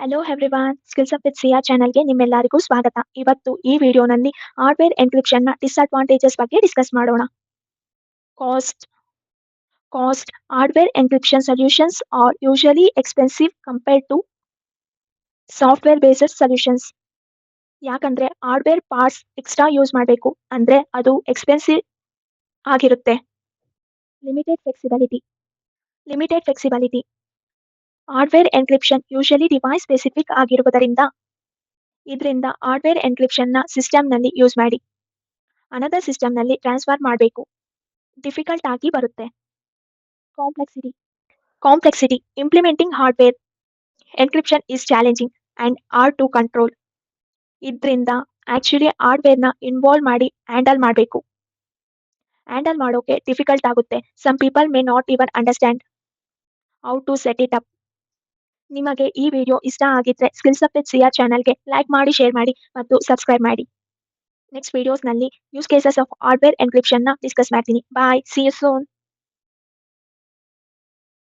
Hello everyone, skills up with Siya ಚಾನಲ್ಗೆ ನಿಮ್ಮೆಲ್ಲರಿಗೂ ಸ್ವಾಗತ. ಇವತ್ತು ಈ ವಿಡಿಯೋನಲ್ಲಿ ಹಾರ್ಡ್ವೇರ್ ಎನ್ಕ್ರಿಪ್ಷನ್ನ ಡಿಸ್ಅಡ್ವಾಂಟೇಜಸ್ ಬಗ್ಗೆ ಡಿಸ್ಕಸ್ ಮಾಡೋಣ. Cost cost hardware encryption solutions are usually expensive compared to software based solutions. ಯಾಕಂದ್ರೆ ಹಾರ್ಡ್ವೇರ್ ಪಾರ್ಟ್ಸ್ ಎಕ್ಸ್ಟ್ರಾ ಯೂಸ್ ಮಾಡಬೇಕು ಅಂದ್ರೆ ಅದು ಎಕ್ಸ್ಪೆನ್ಸಿವ್ ಆಗಿರುತ್ತೆ. Limited flexibility limited flexibility hardware encryption usually device specific ಆಗಿರುವುದರಿಂದ ಇದರಿಂದ ಹಾರ್ಡ್ವೇರ್ ಎನ್ಕ್ರಿಪ್ಷನ್ನ ಸಿಸ್ಟಮ್ನಲ್ಲಿ ಯೂಸ್ ಮಾಡಿ ಅನದರ್ ಸಿಸ್ಟಮ್ನಲ್ಲಿ ಟ್ರಾನ್ಸ್ಫರ್ ಮಾಡಬೇಕು. ಡಿಫಿಕಲ್ಟ್ ಆಗಿ ಬರುತ್ತೆ. Complexity implementing hardware encryption is challenging and hard to control. ಇದರಿಂದ ಆಕ್ಚುಲಿ ಹಾರ್ಡ್ವೇರ್ನ ಇನ್ವಾಲ್ವ್ ಮಾಡಿ ಹ್ಯಾಂಡಲ್ ಮಾಡೋಕೆ ಡಿಫಿಕಲ್ಟ್ ಆಗುತ್ತೆ. Some people may not even understand how to set it up. ನಿಮಗೆ ಈ ವಿಡಿಯೋ ಇಷ್ಟ ಆಗಿದ್ರೆ ಸ್ಕಿಲ್ಸ್ ಅಪ್ ವಿತ್ ಸಿಯಾ ಚಾನಲ್ಗೆ ಲೈಕ್ ಮಾಡಿ, ಶೇರ್ ಮಾಡಿ ಮತ್ತು ಸಬ್ಸ್ಕ್ರೈಬ್ ಮಾಡಿ. ನೆಕ್ಸ್ಟ್ ವಿಡಿಯೋಸ್ನಲ್ಲಿ ಯೂಸ್ ಕೇಸಸ್ ಆಫ್ ಹಾರ್ಡ್ವೇರ್ ಎನ್ಕ್ರಿಪ್ಷನ್ನ ಡಿಸ್ಕಸ್ ಮಾಡ್ತೀನಿ. Bye, see you soon.